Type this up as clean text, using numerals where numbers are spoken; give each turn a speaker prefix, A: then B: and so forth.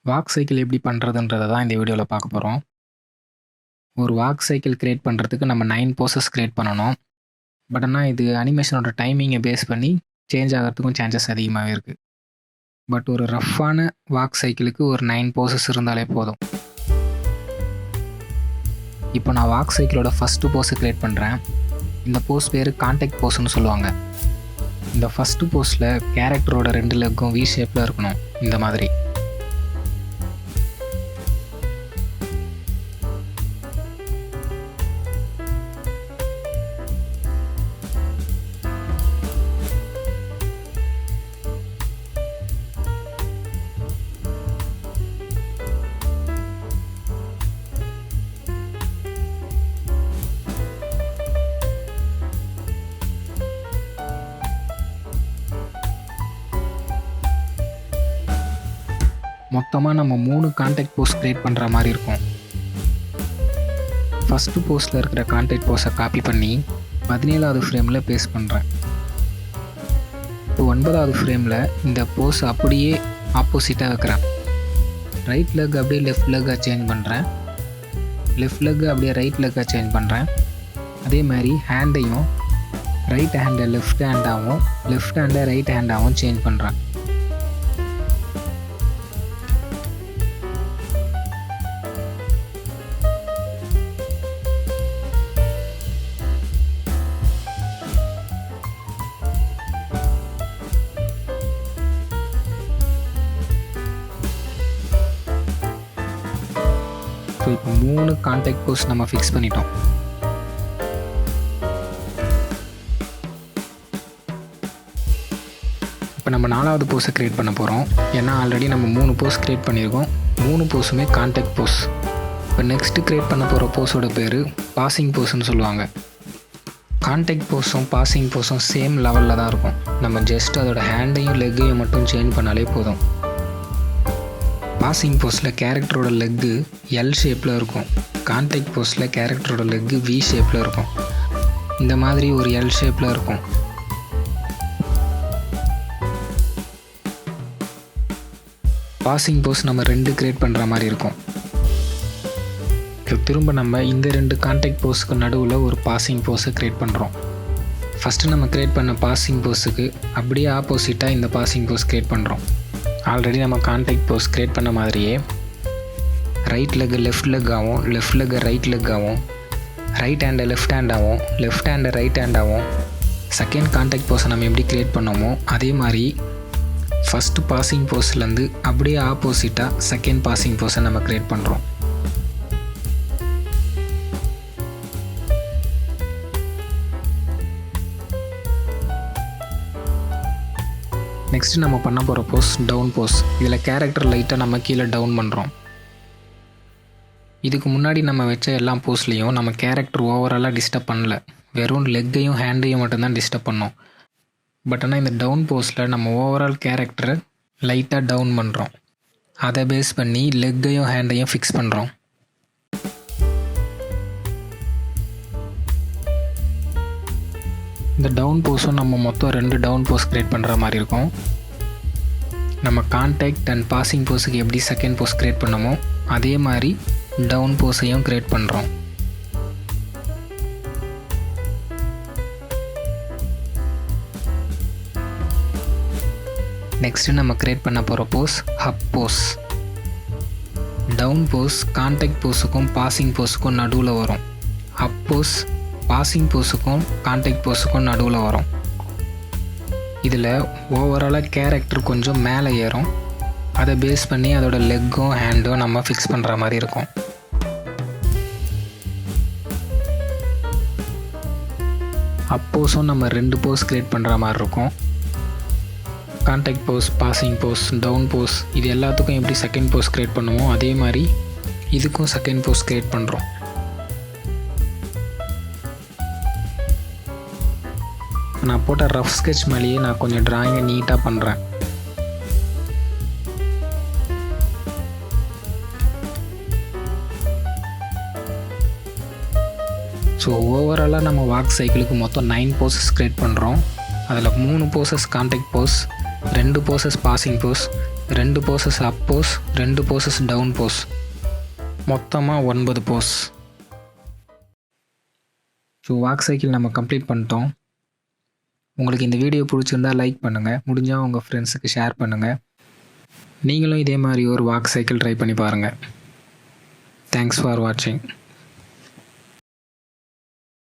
A: Walk cycle எப்படி பண்ணுறதுன்றத தான் இந்த வீடியோவில் பார்க்க போகிறோம். ஒரு வாக் சைக்கிள் கிரியேட் பண்ணுறதுக்கு நம்ம 9 போசஸ் கிரியேட் பண்ணணும். பட் ஆனால் இது அனிமேஷனோட டைமிங்கை பேஸ் பண்ணி சேஞ்ச் ஆகிறதுக்கும் சான்சஸ் அதிகமாகவே இருக்குது. பட் ஒரு ரஃப்பான வாக் சைக்கிளுக்கு ஒரு 9 போசஸ் இருந்தாலே போதும். இப்போ நான் வாக் சைக்கிளோட ஃபஸ்ட்டு போஸை கிரியேட் பண்ணுறேன். இந்த போஸ் பேர் கான்டாக்ட் போஸ்ன்னு சொல்லுவாங்க. இந்த ஃபஸ்ட்டு போஸில் கேரக்டரோட 2 லெக்கும் வி ஷேப்பில் இருக்கணும். இந்த மாதிரி மொத்தமாக நம்ம 3 கான்டாக்ட் போஸ் கிரியேட் பண்ணுற மாதிரி இருக்கும். ஃபஸ்ட்டு போஸ்ட்டில் இருக்கிற கான்டாக்ட் போஸை காப்பி பண்ணி 17வது ஃப்ரேமில் பேஸ்ட் பண்ணுறேன். இப்போ 9வது ஃப்ரேமில் இந்த போஸ் அப்படியே ஆப்போசிட்டாக வைக்கிறேன். ரைட் லெக் அப்படியே லெஃப்ட் லெக்காக சேஞ்ச் பண்ணுறேன். லெஃப்ட் லெக் அப்படியே ரைட் லெக்காக சேஞ்ச் பண்ணுறேன். அதே மாதிரி ஹேண்டையும் ரைட் ஹேண்டை லெஃப்ட் ஹேண்டாகவும் லெஃப்ட் ஹேண்டை ரைட் ஹேண்டாகவும் சேஞ்ச் பண்ணுறேன். ஸோ இப்போ 3 கான்டாக்ட் போஸ் நம்ம ஃபிக்ஸ் பண்ணிட்டோம். இப்போ நம்ம 4வது போஸை க்ரியேட் பண்ண போகிறோம். ஏன்னா ஆல்ரெடி நம்ம 3 போஸ் க்ரியேட் பண்ணியிருக்கோம். 3 போஸுமே கான்டாக்ட் போஸ். இப்போ நெக்ஸ்ட்டு க்ரியேட் பண்ண போகிற போஸோட பேர் பாசிங் போஸ்ன்னு சொல்லுவாங்க. கான்டாக்ட் போஸும் பாசிங் போஸும் சேம் லெவலில் தான் இருக்கும். நம்ம ஜஸ்ட் அதோட ஹேண்டையும் லெக்கையும் மட்டும் சேஞ்ச் பண்ணாலே போதும். பாசிங் போஸில் கேரக்டரோட லெக்கு எல் ஷேப்பில் இருக்கும். கான்டாக்ட் போஸில் கேரக்டரோட லெக்கு வி ஷேப்பில் இருக்கும். இந்த மாதிரி ஒரு எல் ஷேப்பில் இருக்கும். பாசிங் போஸ் நம்ம 2 கிரியேட் பண்ணுற மாதிரி இருக்கும். திரும்ப நம்ம இந்த 2 கான்டாக்ட் போஸுக்கு நடுவில் ஒரு பாசிங் போஸை கிரியேட் பண்ணுறோம். ஃபஸ்ட்டு நம்ம கிரியேட் பண்ண பாசிங் போஸுக்கு அப்படியே ஆப்போசிட்டாக இந்த பாசிங் போஸ் கிரியேட் பண்ணுறோம். ஆல்ரெடி நம்ம கான்டாக்ட் போஸ் கிரியேட் பண்ண மாதிரியே ரைட் லெக் லெஃப்ட் லெக்காகவும் லெஃப்ட் லெக்கை ரைட் லெக்காகவும் ரைட் ஹேண்டை லெஃப்ட் ஹேண்டாகவும் லெஃப்ட் ஹேண்டை ரைட் ஹேண்டாகவும் செகண்ட் கான்டாக்ட் போஸை நம்ம எப்படி கிரியேட் பண்ணோமோ அதே மாதிரி ஃபஸ்ட்டு பாசிங் போஸ்லேருந்து அப்படியே ஆப்போசிட்டாக செகண்ட் பாசிங் போஸை நம்ம கிரியேட் பண்ணுறோம். நெக்ஸ்ட்டு நம்ம பண்ண போகிற போஸ் டவுன் போஸ். இதில் கேரக்டர் லைட்டாக நம்ம கீழே டவுன் பண்ணுறோம். இதுக்கு முன்னாடி நம்ம வச்ச எல்லா போஸ்லேயும் நம்ம கேரக்டர் ஓவராலாக டிஸ்டர்ப் பண்ணல. வெறும் லெக்கையும் ஹேண்டையும் மட்டும்தான் டிஸ்டர்ப் பண்ணோம். பட் ஆனால் இந்த டவுன் போஸில் நம்ம ஓவரால் கேரக்டரை லைட்டாக டவுன் பண்ணுறோம். அதை பேஸ் பண்ணி லெக்கையும் ஹேண்டையும் ஃபிக்ஸ் பண்ணுறோம். இந்த டவுன் போஸும் நம்ம மொத்தம் 2 டவுன் போஸ் கிரியேட் பண்ணுற மாதிரி இருக்கும். நம்ம கான்டாக்ட் அண்ட் பாசிங் போஸுக்கு எப்படி செகண்ட் போஸ் கிரியேட் பண்ணமோ அதே மாதிரி டவுன் போஸையும் கிரியேட் பண்ணுறோம். நெக்ஸ்ட்டு நம்ம கிரியேட் பண்ண போகிற pose up pose. Down pose contact போஸுக்கும் பாசிங் போஸுக்கும் நடுவில் வரும். ஹப் போஸ் பாசிங் போஸுக்கும் கான்டாக்ட் போஸுக்கும் நடுவில் வரும். இதில் ஓவராலாக கேரக்டர் கொஞ்சம் மேலே ஏறும். அதை பேஸ் பண்ணி அதோட லெக்கும் ஹேண்டும் நம்ம ஃபிக்ஸ் பண்ணுற மாதிரி இருக்கும். அப்போஸும் நம்ம 2 போஸ் கிரியேட் பண்ணுற மாதிரி இருக்கும். Contact pose passing pose down pose இது எல்லாத்துக்கும் எப்படி செகண்ட் போஸ் கிரியேட் பண்ணுமோ அதே மாதிரி இதுக்கும் செகண்ட் போஸ் கிரியேட் பண்ணுறோம். நான் போட்ட ரஃப் ஸ்கெட்ச் மேலேயே நான் கொஞ்சம் ட்ராயிங்கை நீட்டாக பண்ணுறேன். ஸோ ஓவராலாக நம்ம வாக் சைக்கிளுக்கு மொத்தம் 9 போசஸ் கிரியேட் பண்ணுறோம். அதில் 3 poses contact pose, 2 poses passing pose, 2 poses up pose, 2 poses down pose, மொத்தமாக 9 போஸ். ஸோ வாக் சைக்கிள் நம்ம கம்ப்ளீட் பண்ணிட்டோம். உங்களுக்கு இந்த வீடியோ பிடிச்சிருந்தால் லைக் பண்ணுங்கள், முடிஞ்சால் உங்கள் ஃப்ரெண்ட்ஸுக்கு ஷேர் பண்ணுங்கள். நீங்களும் இதே மாதிரி ஒரு வாக் சைக்கிள் ட்ரை பண்ணி பாருங்கள். தேங்க்ஸ் ஃபார் வாட்சிங்.